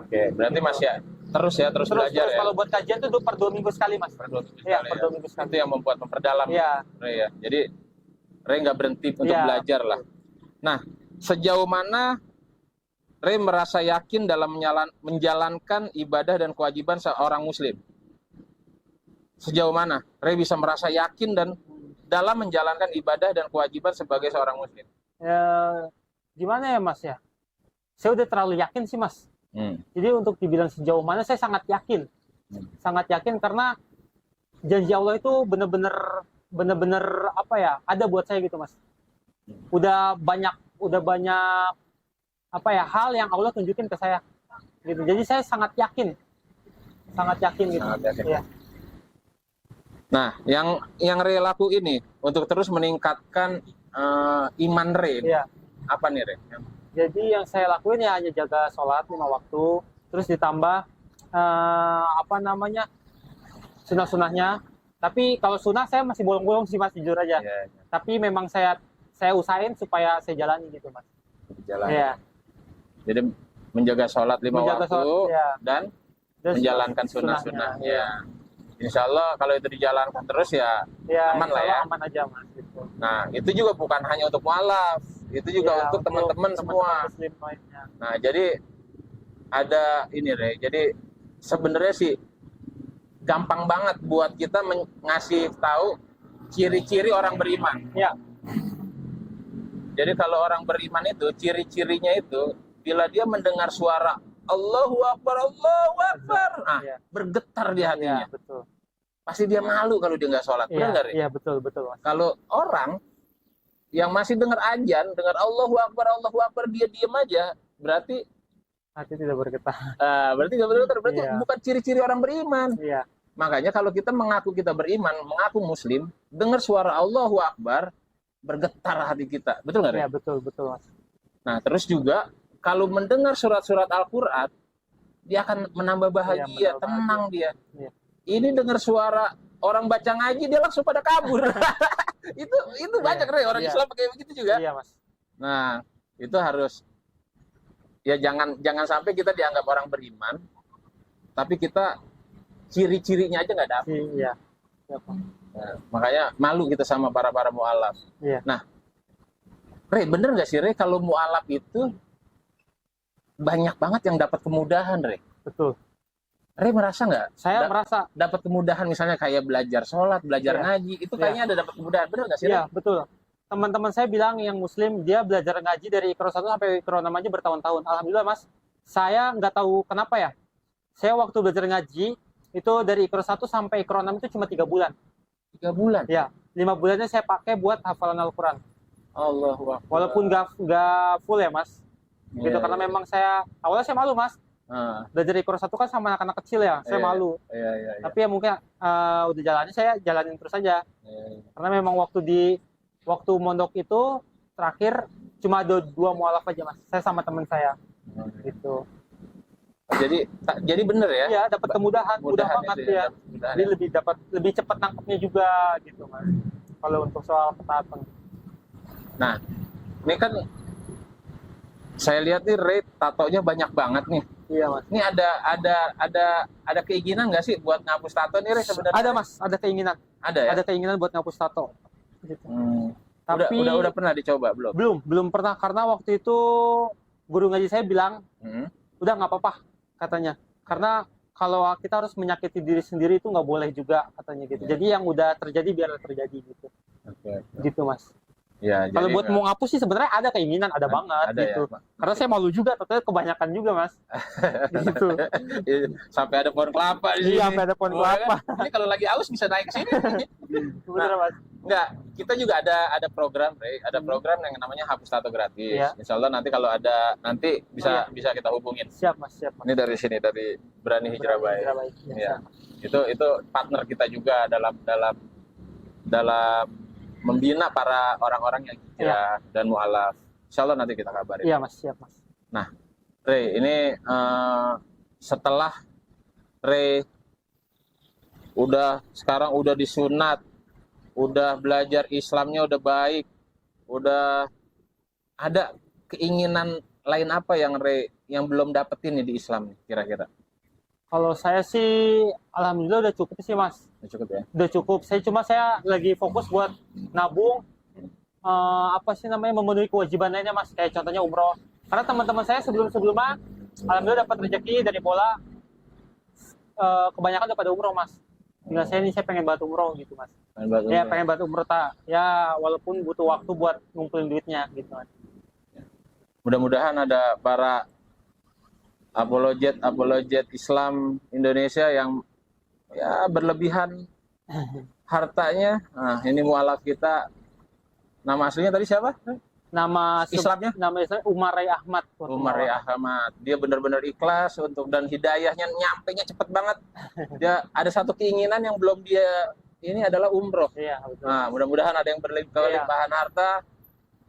Oke, berarti Mas ya terus belajar ya. Kalau buat kajian tuh per 2 minggu sekali, Mas. Per 2 minggu Iya, sekali per ya. 2 minggu sekali. Itu yang memperdalam Iya. Ray ya. Jadi Ray nggak berhenti untuk Iya. belajar lah. Nah, sejauh mana Ray merasa yakin dalam menjalankan ibadah dan kewajiban seorang muslim? Sejauh mana Ray bisa merasa yakin dan dalam menjalankan ibadah dan kewajiban sebagai seorang muslim? Gimana ya, Mas ya? Saya udah terlalu yakin sih, Mas. Jadi untuk dibilang sejauh mana, saya sangat yakin. Sangat yakin karena janji Allah itu bener-bener apa ya, ada buat saya gitu, Mas. Udah banyak apa ya, hal yang Allah tunjukin ke saya gitu. Jadi saya sangat yakin gitu. Sangat yakin. Iya. Nah, yang Ray lakuin ini untuk terus meningkatkan iman Ray, Iya. apa nih Ray? Jadi yang saya lakuin ya hanya jaga sholat 5 waktu, terus ditambah sunah-sunahnya. Tapi kalau sunah saya masih bolong-bolong sih, Mas, jujur aja. Ya, Tapi memang saya usahain supaya saya jalani gitu, Mas. jalan. Iya. Jadi menjaga sholat 5 Menjaga waktu sholat, ya. dan menjalankan sunnah-sunnah. Ya. Insya Allah kalau itu dijalankan terus ya aman lah ya. Aman aja, Mas. Gitu. Nah, itu juga bukan hanya untuk mualaf, itu juga Ya, untuk teman-teman semua. Muslim lainnya. Nah, jadi ada ini Ray. Jadi sebenarnya sih gampang banget buat kita ngasih tahu ciri-ciri orang beriman. Ya. Jadi kalau orang beriman itu ciri-cirinya itu bila dia mendengar suara Allahu Akbar, nah, Ya. bergetar di hatinya. Iya, betul. Pasti dia malu kalau dia nggak sholat. Benar nggak, Ray? Iya, betul, Mas. Kalau orang yang masih dengar azan, dengar Allahu Akbar, dia diem aja, berarti Hati tidak bergetar. berarti nggak bergetar, berarti Iya. bukan ciri-ciri orang beriman. Iya. Makanya kalau kita mengaku kita beriman, mengaku muslim, dengar suara Allahu Akbar, bergetar hati kita. Betul nggak, Ray? Iya, betul, Mas. Nah, terus juga kalau mendengar surat-surat Al-Quran, dia akan menambah bahagia, Iya, menambah tenang dia. Iya. Ini dengar suara orang baca ngaji, dia langsung pada kabur. itu banyak, Ray, orang Iya. Islam kayak begitu juga. Iya, Mas. Nah, itu harus ya jangan sampai kita dianggap orang beriman, tapi kita ciri-cirinya aja nggak dapet. Iya. Iya, Pak. Nah, makanya malu kita sama para mualaf. Iya. Nah, Ray, bener nggak sih, Ray, kalau mualaf itu banyak banget yang dapat kemudahan, Ray? Betul. Ray merasa nggak? Saya merasa Dapat kemudahan misalnya kayak belajar sholat, belajar Iya. ngaji, itu kayaknya ada dapat kemudahan, bener nggak sih, Ray? iya, betul. Teman-teman saya bilang yang muslim, dia belajar ngaji dari Iqra 1 sampai Iqra 6 aja bertahun-tahun. Alhamdulillah, Mas. Saya nggak tahu kenapa ya. Saya waktu belajar ngaji, itu dari Iqra 1 sampai Iqra 6 itu cuma 3 bulan. 3 bulan? Ya, 5 bulannya saya pakai buat hafalan Al-Quran. Allahu Akbar. Walaupun nggak full ya, Mas. Gitu, Iya, karena iya. memang awalnya saya malu, Mas. Ah, Belajar Iqra 1 kan sama anak-anak kecil ya, saya Iya. malu. iya. Tapi ya mungkin udah jalannya, saya jalanin terus aja. Iya. Karena memang waktu mondok itu terakhir cuma ada 2 mualaf aja, Mas. Saya sama teman saya gitu. Jadi bener ya? Iya, dapat kemudahan, mudah Mudahan banget itu ya. mudahan Jadi ya. lebih cepat nangkepnya juga gitu, Mas. Kalau untuk soal ketaatan. Nah, ini kan saya lihat nih Ray tatonya banyak banget nih. Iya, Mas. Ini ada keinginan nggak sih buat ngapus tato nih Ray sebenarnya? Ada, Mas, ada keinginan. Ada ya? Ada keinginan buat ngapus tato. Gitu. Tapi Udah pernah dicoba belum? belum pernah, karena waktu itu guru ngaji saya bilang, Hmm. udah nggak apa-apa katanya. Karena kalau kita harus menyakiti diri sendiri itu nggak boleh juga katanya gitu. Iya. Jadi yang udah terjadi biarlah terjadi gitu. Oke. Gitu, Mas. Ya, Kalau jadi buat mau ngapus sih sebenarnya ada keinginan, ada banget ada gitu. ya, Pak. Karena saya malu juga, tapi kebanyakan juga, Mas. Gitu. Sampai ada pohon kelapa di sini. Iya, sampai ada pohon Oh, kan? kelapa. Ini kalau lagi aus bisa naik ke sini. Bener, Mas. Enggak, kita juga ada program, Ray. Ada program yang namanya hapus tato gratis. Iya. Insya Allah nanti kalau ada bisa kita hubungin. Siap, Mas, siap, Mas. Ini dari sini, dari Berani Hijrah Baik. Hijrah Baik. Iya. Itu partner kita juga dalam membina para orang-orang yang hijrah dan mualaf. Insya Allah nanti kita kabarin. Iya Mas, siap Mas. Nah, Re, ini setelah Re sekarang udah disunat, udah belajar Islamnya udah baik, udah ada keinginan lain apa yang yang belum dapetin nih di Islam nih, kira-kira? Kalau saya sih alhamdulillah udah cukup sih Mas. Udah cukup ya? Udah cukup. Saya lagi fokus buat nabung, apa sih namanya, memenuhi kewajiban lainnya Mas. Kayak contohnya umroh. Karena teman-teman saya sebelumnya alhamdulillah dapat rezeki dari bola, kebanyakan udah pada umroh Mas. Tinggal saya pengen bantu umroh gitu Mas. Ya pengen bantu umroh ya walaupun butuh waktu buat ngumpulin duitnya gitu Mas. Mudah-mudahan ada para apologet Islam Indonesia yang ya berlebihan hartanya. Nah, ini mualaf kita. Nama aslinya tadi siapa? Nama Islamnya? Nama Islamnya Umar Ray Ahmad. Umar Ray Ahmad. Dia benar-benar ikhlas dan hidayahnya nyampenya cepet banget. Dia ada satu keinginan yang belum dia ini adalah umroh. Iya, betul. Nah, mudah-mudahan ada yang berlimpahan harta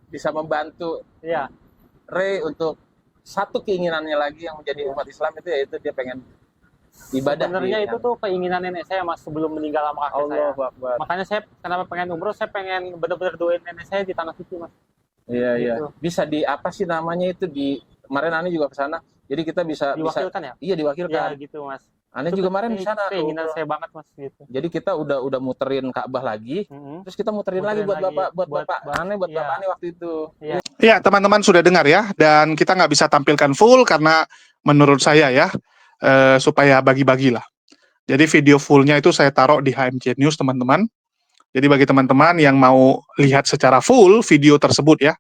bisa membantu Ray untuk satu keinginannya lagi yang menjadi umat Islam itu, yaitu dia pengen ibadah. Sebenarnya itu tuh keinginan nenek saya Mas sebelum meninggal sama kakek saya. Akbar. Makanya saya kenapa pengen umroh, saya pengen benar-benar doain nenek saya di tanah suci Mas. Iya, iya. Gitu. Bisa di apa sih namanya itu, di kemarin Ani juga ke sana. Jadi kita bisa Diwakilkan ya? Iya, diwakilkan. Ya gitu Mas. Ani juga kemarin di sana. Keinginan saya banget Mas gitu. Jadi kita udah muterin Ka'bah lagi. Terus kita muterin lagi buat bapak Ani, buat bapak Ani waktu itu. Iya. Ya, teman-teman sudah dengar ya, dan kita nggak bisa tampilkan full karena menurut saya ya, supaya bagi-bagi lah. Jadi video fullnya itu saya taruh di HMC News, teman-teman. Jadi bagi teman-teman yang mau lihat secara full video tersebut ya,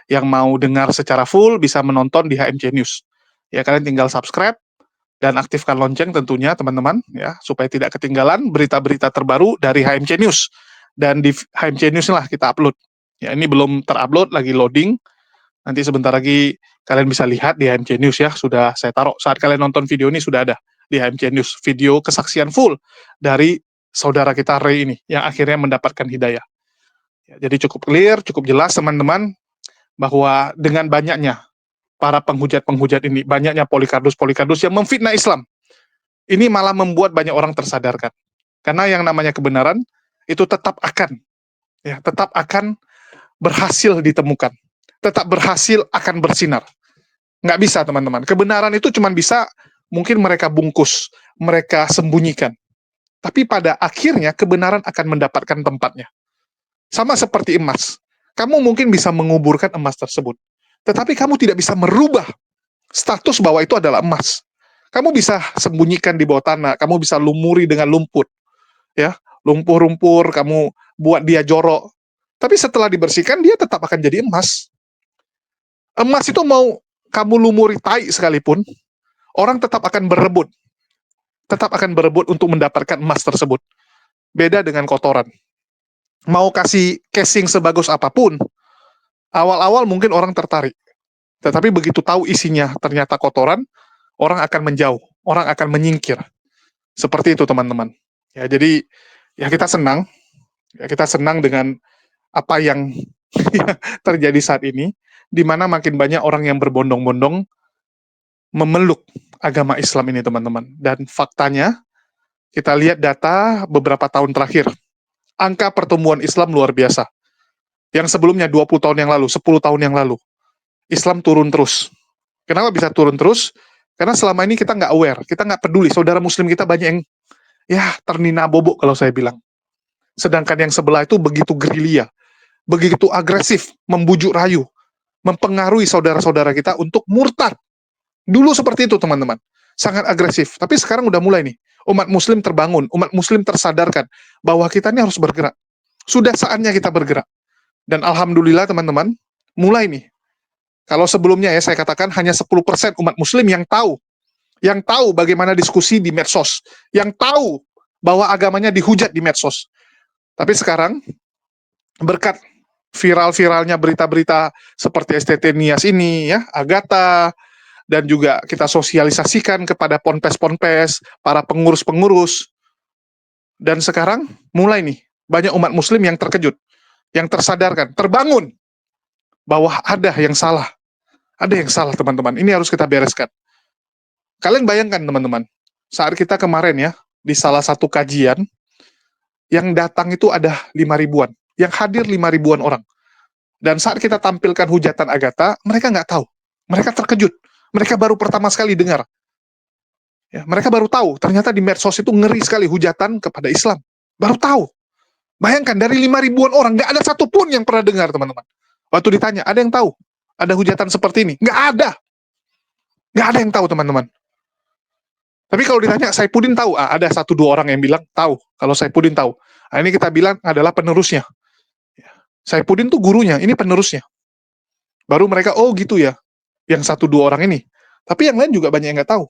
yang mau dengar secara full bisa menonton di HMC News. Ya, kalian tinggal subscribe dan aktifkan lonceng tentunya teman-teman ya, supaya tidak ketinggalan berita-berita terbaru dari HMC News. Dan di HMC News lah kita upload. Ya, ini belum terupload, lagi loading. Nanti sebentar lagi kalian bisa lihat di HMC News ya, sudah saya taruh. Saat kalian nonton video ini sudah ada di HMC News video kesaksian full dari saudara kita Ray ini yang akhirnya mendapatkan hidayah. Ya, jadi cukup clear, cukup jelas teman-teman, bahwa dengan banyaknya para penghujat-penghujat ini, banyaknya Polycardos yang memfitnah Islam, ini malah membuat banyak orang tersadarkan. Karena yang namanya kebenaran itu tetap akan berhasil ditemukan, tetap berhasil akan bersinar. Nggak bisa teman-teman, kebenaran itu cuma bisa mungkin mereka bungkus, mereka sembunyikan. Tapi pada akhirnya kebenaran akan mendapatkan tempatnya. Sama seperti emas. Kamu mungkin bisa menguburkan emas tersebut, tetapi kamu tidak bisa merubah status bahwa itu adalah emas. Kamu bisa sembunyikan di bawah tanah, kamu bisa lumuri dengan lumpur, ya, lumpur-lumpur, kamu buat dia jorok. Tapi setelah dibersihkan, dia tetap akan jadi emas. Emas itu mau kamu lumuri tai sekalipun, orang tetap akan berebut untuk mendapatkan emas tersebut. Beda dengan kotoran. Mau kasih casing sebagus apapun, awal-awal mungkin orang tertarik. Tetapi begitu tahu isinya ternyata kotoran, orang akan menjauh, orang akan menyingkir. Seperti itu teman-teman. Ya, jadi ya kita senang dengan apa yang terjadi saat ini, di mana makin banyak orang yang berbondong-bondong memeluk agama Islam ini teman-teman. Dan faktanya, kita lihat data beberapa tahun terakhir, angka pertumbuhan Islam luar biasa. Yang sebelumnya 20 tahun yang lalu, 10 tahun yang lalu, Islam turun terus. Kenapa bisa turun terus? Karena selama ini kita nggak aware, kita nggak peduli. Saudara muslim kita banyak yang ya ternina bobok kalau saya bilang. Sedangkan yang sebelah itu begitu gerilya, begitu agresif, membujuk rayu, mempengaruhi saudara-saudara kita untuk murtad. Dulu seperti itu teman-teman, sangat agresif. Tapi sekarang udah mulai nih, umat muslim terbangun, umat muslim tersadarkan bahwa kita ini harus bergerak. Sudah saatnya kita bergerak. Dan alhamdulillah teman-teman, mulai nih. Kalau sebelumnya ya saya katakan hanya 10% umat muslim yang tahu bagaimana diskusi di medsos, yang tahu bahwa agamanya dihujat di medsos. Tapi sekarang berkat viral-viralnya berita-berita seperti STT Nias ini ya, Agatha, dan juga kita sosialisasikan kepada ponpes-ponpes, para pengurus-pengurus. Dan sekarang mulai nih, banyak umat muslim yang terkejut, yang tersadarkan, terbangun. bahwa ada yang salah. Ada yang salah, teman-teman. Ini harus kita bereskan. Kalian bayangkan, teman-teman, saat kita kemarin ya, di salah satu kajian, yang datang itu ada 5 ribuan. Yang hadir 5 ribuan orang. Dan saat kita tampilkan hujatan Agatha, mereka nggak tahu. Mereka terkejut. Mereka baru pertama sekali dengar. Ya, mereka baru tahu, ternyata di medsos itu ngeri sekali hujatan kepada Islam. Baru tahu. Bayangkan, dari 5 ribuan orang, nggak ada satupun yang pernah dengar, teman-teman. Waktu ditanya, ada yang tahu? Ada hujatan seperti ini? Nggak ada. Nggak ada yang tahu, teman-teman. Tapi kalau ditanya, Saifuddin tahu? Ada 1-2 orang yang bilang tahu. Kalau Saifuddin tahu. Nah, ini kita bilang adalah penerusnya. Saifuddin tuh gurunya, ini penerusnya. Baru mereka, oh gitu ya. Yang 1-2 orang ini. Tapi yang lain juga banyak yang nggak tahu.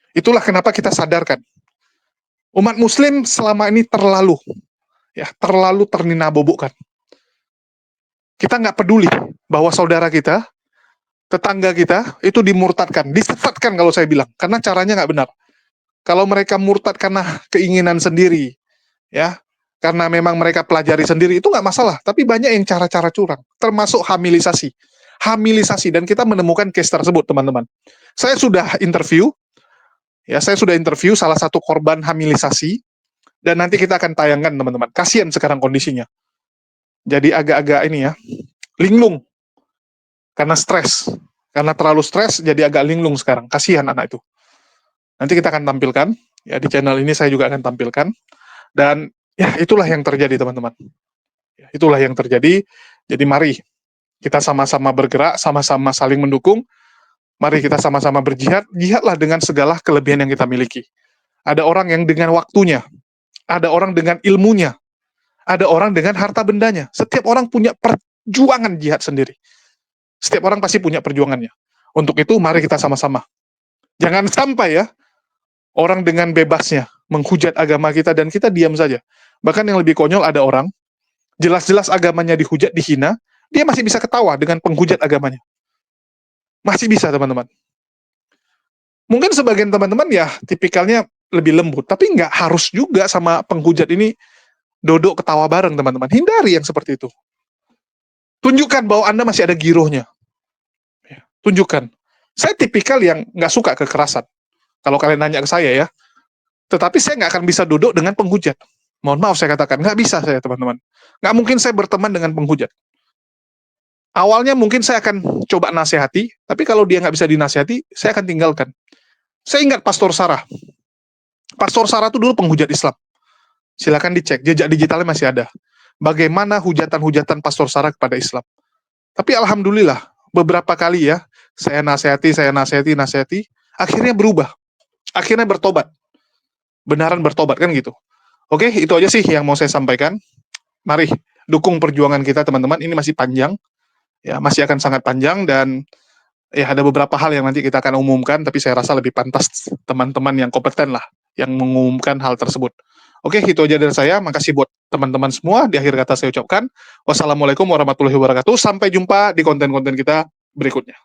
Itulah kenapa kita sadarkan. Umat muslim selama ini terlalu ternina-bobokkan. Kita nggak peduli bahwa saudara kita, tetangga kita, itu dimurtadkan, disesatkan kalau saya bilang, karena caranya nggak benar. Kalau mereka murtad karena keinginan sendiri, ya, karena memang mereka pelajari sendiri, itu nggak masalah. Tapi banyak yang cara-cara curang, termasuk hamilisasi, dan kita menemukan case tersebut, teman-teman. Saya sudah interview salah satu korban hamilisasi, dan nanti kita akan tayangkan, teman-teman. Kasian sekarang kondisinya. Jadi agak-agak ini ya, linglung. Karena stres. Karena terlalu stres, jadi agak linglung sekarang. Kasihan anak itu. Nanti kita akan tampilkan. Ya, di channel ini saya juga akan tampilkan. Dan ya, itulah yang terjadi, teman-teman. Ya, itulah yang terjadi. Jadi mari kita sama-sama bergerak, sama-sama saling mendukung. Mari kita sama-sama berjihad. Jihadlah dengan segala kelebihan yang kita miliki. Ada orang yang dengan waktunya. Ada orang dengan ilmunya. Ada orang dengan harta bendanya. Setiap orang punya perjuangan jihad sendiri. Setiap orang pasti punya perjuangannya. Untuk itu, mari kita sama-sama. Jangan sampai ya, orang dengan bebasnya menghujat agama kita dan kita diam saja. Bahkan yang lebih konyol, ada orang, jelas-jelas agamanya dihujat, dihina, dia masih bisa ketawa dengan penghujat agamanya. Masih bisa, teman-teman. Mungkin sebagian teman-teman ya, tipikalnya lebih lembut. Tapi nggak harus juga sama penghujat ini duduk ketawa bareng, teman-teman. Hindari yang seperti itu. Tunjukkan bahwa Anda masih ada girohnya. Ya, tunjukkan. Saya tipikal yang nggak suka kekerasan. Kalau kalian nanya ke saya ya. Tetapi saya nggak akan bisa duduk dengan penghujat. Mohon maaf saya katakan, nggak bisa saya, teman-teman. Nggak mungkin saya berteman dengan penghujat. Awalnya mungkin saya akan coba nasihati, tapi kalau dia nggak bisa dinasihati, saya akan tinggalkan. Saya ingat Pastor Sarah. Pastor Sarah itu dulu penghujat Islam. Silakan dicek, jejak digitalnya masih ada. Bagaimana hujatan-hujatan Pastor Sarah kepada Islam. Tapi alhamdulillah, beberapa kali ya, saya nasihati, akhirnya berubah. Akhirnya bertobat. Benaran bertobat, kan gitu. Oke, itu aja sih yang mau saya sampaikan. Mari, dukung perjuangan kita, teman-teman. Ini masih panjang. Ya, masih akan sangat panjang, dan ya ada beberapa hal yang nanti kita akan umumkan, tapi saya rasa lebih pantas teman-teman yang kompeten lah, yang mengumumkan hal tersebut. Oke, itu aja dari saya. Makasih buat teman-teman semua. Di akhir kata saya ucapkan, wassalamualaikum warahmatullahi wabarakatuh. Sampai jumpa di konten-konten kita berikutnya.